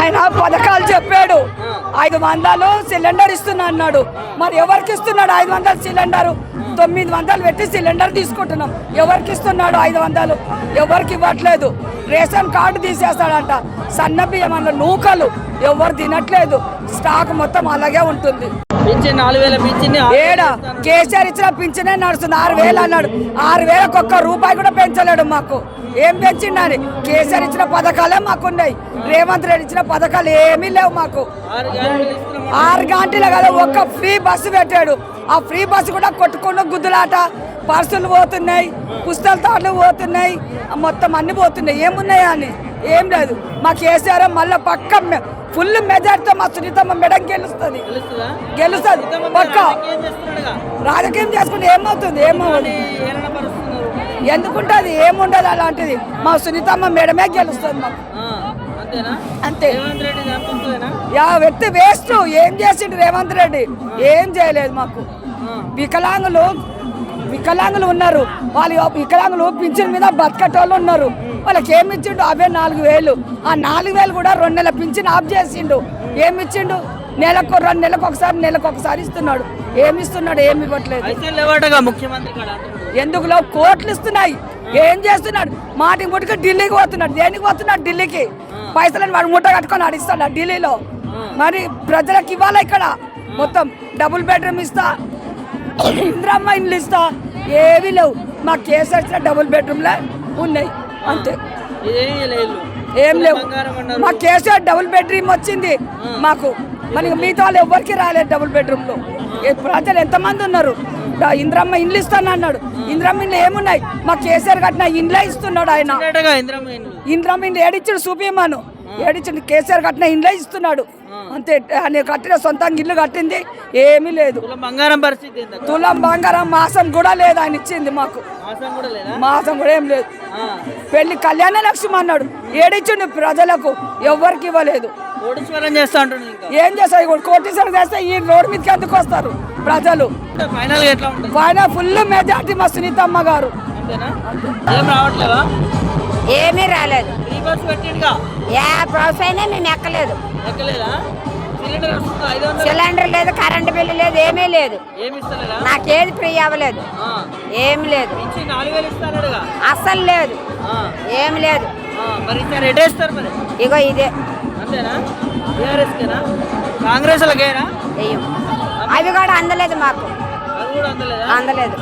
ఆయన పథకాలు చెప్పాడు. 500 సిలిండర్ ఇస్తున్నా అన్నాడు. మరి ఎవరికి ఇస్తున్నాడు 500 సిలిండర్? 900 పెట్టి సిలిండర్ తీసుకుంటున్నాం. ఎవరికి ఇస్తున్నాడు 500? ఎవరికి ఇవ్వట్లేదు. రేషన్ కార్డు తీసేస్తాడంట. సన్న బియ్యం అన్న నూకలు ఎవరు తినట్లేదు. స్టాక్ మొత్తం అలాగే ఉంటుంది. ఏడా కేసీఆర్ ఇచ్చిన పింఛనే నడుస్తుంది. 6,000 అన్నాడు. 6,000కు ఒక్క రూపాయి కూడా పెంచలేడు. మాకు ఏం పెంచిండని? కేసీఆర్ ఇచ్చిన పథకాలే మాకున్నాయి. రేవంత్ రెడ్డి ఇచ్చిన పథకాలు ఏమీ లేవు మాకు. 6 గంటలు కదా ఒక్క ఫ్రీ బస్సు పెట్టాడు. ఆ ఫ్రీ బస్సు కూడా కొట్టుకున్న గుద్దులాట, పర్సులు పోతున్నాయి, పుస్తకాల తాళ్ళు పోతున్నాయి, మొత్తం అన్ని పోతున్నాయి. ఏమున్నాయా అని ఏం లేదు. మా కేసీఆర్ మళ్ళీ పక్క ఫుల్ మెజార్టీతో మా సునీతమ్మ మేడం గెలుస్తుంది. పక్క రాజకీయం చేసుకుంటే ఏమవుతుంది? ఏమవుతుంది? ఎందుకుంటుంది? ఏముండదు అలాంటిది. మా సునీతమ్మ మేడమే గెలుస్తుంది మాకు. అంతే. వ్యక్తి వేస్ట్. ఏం చేసిండు రేవంత్ రెడ్డి? ఏం చేయలేదు మాకు. వికలాంగులు ఉన్నారు. వాళ్ళు వికలాంగులు పింఛన్ మీద బతకటోళ్ళు ఉన్నారు. వాళ్ళకి ఏమి ఇచ్చిండు? అవే 4,000. ఆ 4,000 కూడా 2 నెలల పింఛన్ ఆఫ్ చేసిండు. ఏమి ఇచ్చిండు? నెలకు 2 నెలలకు ఒకసారి ఇస్తున్నాడు. ఏమి ఇస్తున్నాడు? ఏమి ఇవ్వట్లేదు. ఎందుకులో కోట్లు ఇస్తున్నాయి. ఏం చేస్తున్నాడు? మాటి ముటికి ఢిల్లీకి పోతున్నాడు. దేనికి పోతున్నాడు? ఢిల్లీకి పైసలను వాడు మూట కట్టుకొని అడిస్తాడు ఢిల్లీలో. మరి ప్రజలకు ఇవ్వాలి. ఇక్కడ మొత్తం డబుల్ బెడ్రూమ్ ఇస్తా, ఇంద్రమ్మ ఇండ్లు ఇస్తా, ఏవి లేవు. మా కేసీఆర్ డబుల్ బెడ్రూమ్లే ఉన్నాయి. అంతే, ఏం లేవు. మా కేసీఆర్ డబుల్ బెడ్రూమ్ వచ్చింది మాకు. మనకి మిగతా వాళ్ళు ఎవరికి రాలేదు డబుల్ బెడ్రూమ్లో. ప్రజలు ఎంతమంది ఉన్నారు? ఇంద్రమ్మ ఇండ్లు ఇస్తాను అన్నాడు. ఇంద్రమ్మ ఇండ్లు ఏమున్నాయి? మా కేసీఆర్ కట్టిన ఇండ్లే ఇస్తున్నాడు ఆయన. ఇంద్రమ్మ ఇండ్లు ఏడిచ్చాడు? చూపిమాను ఏడిచ్చాడు. కేసీఆర్ కట్టిన ఇండ్లే ఇస్తున్నాడు. అంతే. ఆయన కట్టిన సొంతంగా ఇల్లు కట్టింది ఏమీ లేదు. తులం బంగారం మాసం కూడా లేదు. ఆయన ఇచ్చింది మాకు. మాసం కూడా ఏం లేదు. పెళ్లి కళ్యాణ లక్ష్మి అన్నాడు. ఏడిచ్చిండు ప్రజలకు. ఎవరికి ఇవ్వలేదు. ఏం చేస్తారు? కోటీశ్వరం చేస్తే ఈ రోడ్డు మీదకి ఎందుకు వస్తారు ప్రజలు? ఫైనల్ ఫుల్ మెజార్టీ మా సునీతమ్మ గారు. ఏమీ రాలేదు. ప్రోత్సాహం మేము ఎక్కలేదు. సిలిండర్ లేదు, కరెంటు బిల్లు లేదు, ఏమీ లేదు. నాకేది ఫ్రీ అవ్వలేదు. ఏమి లేదు, అస్సలు లేదు, ఏమి లేదు. ఇగో ఇదే కాంగ్రెస్ అవి కూడా అందలేదు మాకు. అందలేదు.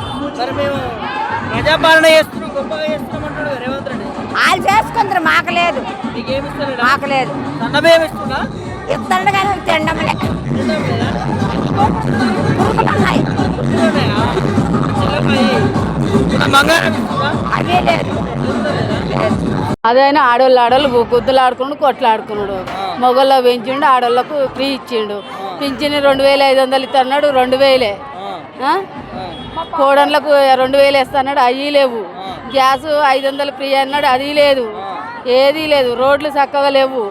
ప్రజాపాలన చేస్తున్నాం, గొప్పగా చేస్తున్నాం రేవంత్ రెడ్డి. వాళ్ళు చేసుకుంటారు. మాకు లేదు. మాకు లేదు. ఇస్తాడు కానీ తినడం లేదు. అదే లేదు. అదైనా ఆడోళ్ళు గుద్దులు ఆడుకున్నాడు, కొట్లు ఆడుకున్నాడు. మొగల్లో పెంచిండు, ఆడోళ్ళకు ఫ్రీ ఇచ్చిండు. పింఛని 2,500 ఇస్తున్నాడు. 2,000. కోడన్లకు 2,000 ఇస్తున్నాడు. అవి లేవు. గ్యాస్ 500 ఫ్రీ అన్నాడు. అది లేదు. ఏదీ లేదు. రోడ్లు చక్కగా లేవు.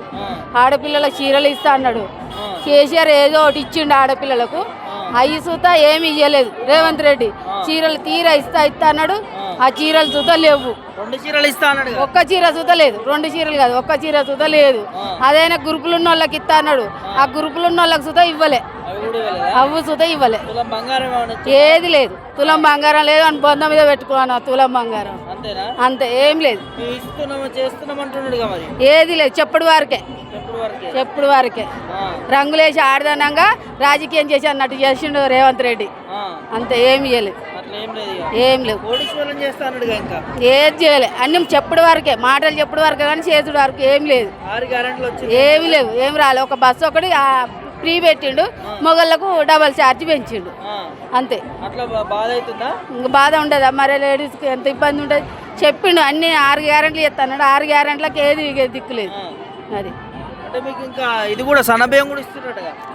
ఆడపిల్లలకు చీరలు ఇస్తా అన్నాడు. కేసీఆర్ ఏదో ఒకటి ఇచ్చిండు ఆడపిల్లలకు. అవి చూతా ఏమి ఇవ్వలేదు రేవంత్ రెడ్డి. చీరలు తీరా ఇస్తా అన్నాడు. ఆ చీరలు చూతా లేవు. ఒక్క చీర చూత లేదు. 2 చీరలు కాదు, ఒక్క చీర చూత లేదు. అదైనా గ్రూపులు ఉన్న వాళ్ళకి ఇస్తా అన్నాడు. ఆ గ్రూపులు ఉన్న వాళ్ళకి చూత ఇవ్వలే. అవ్వు చూత ఇవ్వలే. ఏది లేదు. తులం బంగారం లేదు అని బొంద మీద పెట్టుకున్నాను. తులం బంగారం అంతే, ఏం లేదు. ఏది లేదు. చెప్పుడు వారికే రంగులేసి ఆడదానంగా రాజకీయం చేసి అన్నట్టు చేసిండు రేవంత్ రెడ్డి. అంతే, ఏమి ఇవ్వలేదు. ఏం లేవు. ఏది చేయలే. అన్ని చెప్పుడు వరకే. మాటలు చెప్పుడు వరకే కానీ చేతుడు వరకు ఏం లేదు. ఏమి లేవు. ఏమి రాలే. ఒక బస్సు ఒకటి ఫ్రీ పెట్టిండు. మొగళ్ళకు డబల్ ఛార్జ్ పెంచిండు. అంతే. ఇంకా బాధ ఉండదా మరి? లేడీస్కి ఎంత ఇబ్బంది ఉంటుంది చెప్పిండు. అన్ని 6 గ్యారెంట్లు చెప్తాడు. 6 గ్యారెంట్లకు ఏది దిక్కులేదు. అది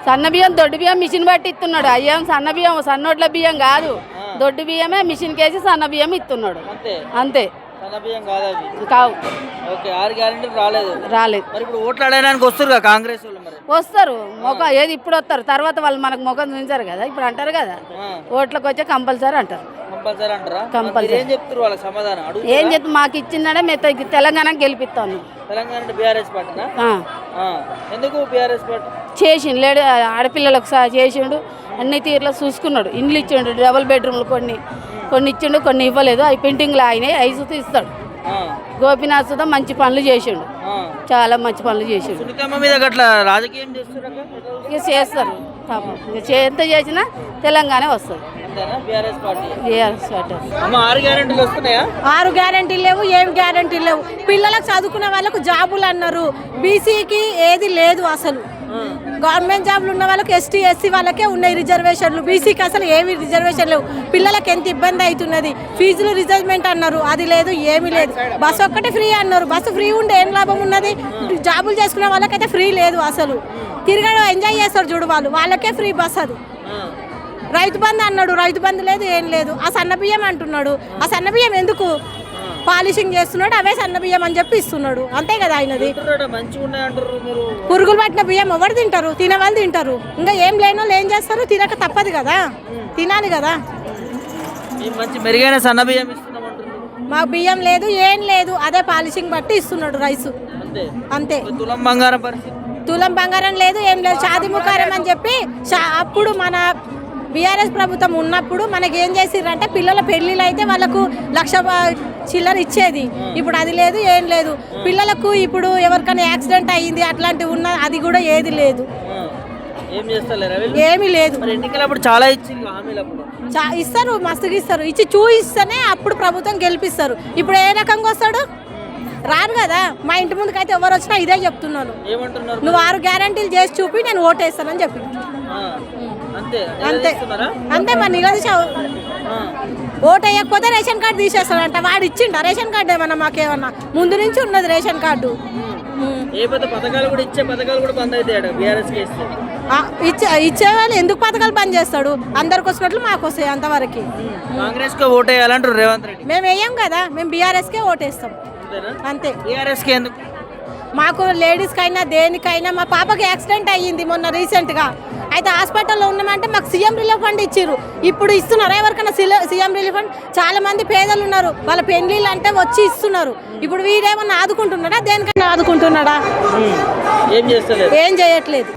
సన్న బియ్యం, దొడ్డు బియ్యం మిషన్ బట్టి ఇస్తున్నాడు. అయ్యేం సన్న బియ్యం, సన్నోట్ల బియ్యం కాదు. దొడ్డు బియ్యమే మిషన్ కేసి సన్న బియ్యం ఇస్తున్నాడు. అంతే. కావు. రాలేదు. వస్తారు. ఏది ఇప్పుడు వస్తారు. తర్వాత వాళ్ళు మనకు ముఖం చూపించారు కదా. ఇప్పుడు అంటారు కదా, ఓట్లకు వచ్చే కంపల్సరీ అంటారు. కంపల్సరీ అంటారా కంపల్సరీ. ఏం చెప్తారు వాళ్ళకి సమాధానం అడుగు ఏం చెప్తా మాకు ఇచ్చిందనే మేము తెలంగాణకి గెలిపిస్తాను. తెలంగాణ బీఆర్ఎస్ పార్టీనా ఎందుకు బీఆర్ఎస్ పార్టీ చేసిండు లేడు ఆడపిల్లలకు చేసిండు, అన్ని తీర్లో చూసుకున్నాడు, ఇండ్లు ఇచ్చిండు, డబుల్ బెడ్రూమ్లు కొన్ని ఇచ్చిండు, కొన్ని ఇవ్వలేదు. అవి పెయింటింగ్లు ఆయనే ఐసుతో ఇస్తాడు. గోపీనాథ్ సుధా మంచి పనులు చేసిండు, చాలా మంచి పనులు చేసిండు. సునీతమ్మ మీద గట్ల రాజకీయం చేస్తున్నారు ఇక చేస్తారు పాపం, ఇక ఎంత చేసినా తెలంగాణ వస్తుంది. అంతేనా బీఆర్ఎస్ పార్టీ బీఆర్ఎస్ పార్టీ. అమ్మ 6 గ్యారెంటీలు వస్తున్నాయా? 6 గ్యారెంటీలు లేవు, ఏం గ్యారెంటీలు లేవు. పిల్లలకు చదువుకునే వాళ్ళకు జాబులు అన్నారు, బీసీకి ఏది లేదు అసలు. గవర్నమెంట్ జాబ్లు ఉన్న వాళ్ళకి ఎస్టీ ఎస్సీ వాళ్ళకే ఉన్నాయి రిజర్వేషన్లు, బీసీకి అసలు ఏమి రిజర్వేషన్ లేవు. పిల్లలకు ఎంత ఇబ్బంది అవుతున్నది. ఫీజులు రిజర్వ్మెంట్ అన్నారు, అది లేదు, ఏమీ లేదు. బస్సు ఒక్కటి ఫ్రీ అన్నారు, బస్సు ఫ్రీ ఉండే ఏం లాభం ఉన్నది? జాబులు చేసుకునే వాళ్ళకైతే ఫ్రీ లేదు అసలు. తిరగడం ఎంజాయ్ చేస్తారు చూడు వాళ్ళు, వాళ్ళకే ఫ్రీ బస్ అది. రైతు బంధు అన్నాడు, రైతు బంధు లేదు, ఏం లేదు. ఆ సన్న బియ్యం అంటున్నాడు, ఆ సన్న బియ్యం ఎందుకు? పాలిషింగ్ చేస్తున్నాడు, అవే సన్న బియ్యం అని చెప్పి ఇస్తున్నాడు, అంతే కదా ఆయనది. పురుగులు పట్టిన బియ్యం ఎవరు తింటారు? తినేవాళ్ళు తింటారు. ఇంకా ఏం లేని వాళ్ళు ఏం చేస్తారు? తినక తప్పదు కదా, తినాలి కదా. మెరుగైన సన్న బియ్యం మాకు బియ్యం లేదు, ఏం లేదు, అదే పాలిషింగ్ బట్టి ఇస్తున్నాడు రైసు, అంతే. తులం బంగారం పరిస్థితి, తులం బంగారం లేదు, ఏం లేదు. షాదిముఖారం అని చెప్పి అప్పుడు మన బీఆర్ఎస్ ప్రభుత్వం ఉన్నప్పుడు మనకి ఏం చేసిర్రంటే పిల్లల పెళ్ళిళ్ళు అయితే వాళ్ళకు 1,00,000 చిల్లర ఇచ్చేది. ఇప్పుడు అది లేదు, ఏం లేదు. పిల్లలకు ఇప్పుడు ఎవరికైనా యాక్సిడెంట్ అయ్యింది అట్లాంటివి ఉన్న, అది కూడా ఏది లేదు, ఏమీ లేదు. చాలా ఇస్తారు, మస్తుగా ఇస్తారు. ఇచ్చి చూయిస్తేనే అప్పుడు ప్రభుత్వం గెలిపిస్తారు. ఇప్పుడు ఏ రకంగా వస్తాడు? రారు కదా. మా ఇంటి ముందుకైతే ఎవరు వచ్చినా ఇదే చెప్తున్నాను, నువ్వు 6 గ్యారెంటీలు చేసి చూపి నేను ఓటేస్తానని చెప్పి, అంతే అంతే. మరి నిలదీసావు, ఓటు వేయకపోతే రేషన్ కార్డు తీసేస్తాడంట. వాడు ఇచ్చిండ రేషన్ కార్డు? ఏమన్నా మాకేమన్నా ముందు నుంచి ఉన్నది రేషన్ కార్డు. ఇచ్చేవాళ్ళు ఎందుకు పథకాలు బంద్ చేస్తాడు? అందరికి వచ్చినట్లు మాకు వస్తాయి అంతవరకు. కాంగ్రెస్ కి ఓటు వేయాలంటారు రేవంత్ రెడ్డి. మేము వేయం కదా, మేము బీఆర్ఎస్కే ఓటేస్తాం, అంతే. బీఆర్ఎస్కి ఎందుకు? మాకు లేడీస్కి అయినా దేనికైనా, మా పాపకి యాక్సిడెంట్ అయ్యింది మొన్న రీసెంట్గా, అయితే హాస్పిటల్లో ఉన్నామంటే మాకు సీఎం రిలీఫ్ ఫండ్ ఇచ్చారు. ఇప్పుడు ఇస్తున్నారా ఎవరికైనా సీఎం రిలీఫ్ ఫండ్? చాలా మంది పేదలు ఉన్నారు, వాళ్ళ పెళ్లిళ్ళు అంటే వచ్చి ఇస్తున్నారు. ఇప్పుడు వీడేమన్నా ఆదుకుంటున్నాడా? దేనికైనా ఆదుకుంటున్నాడా? ఏం చేస్తలేదు, ఏం చేయట్లేదు.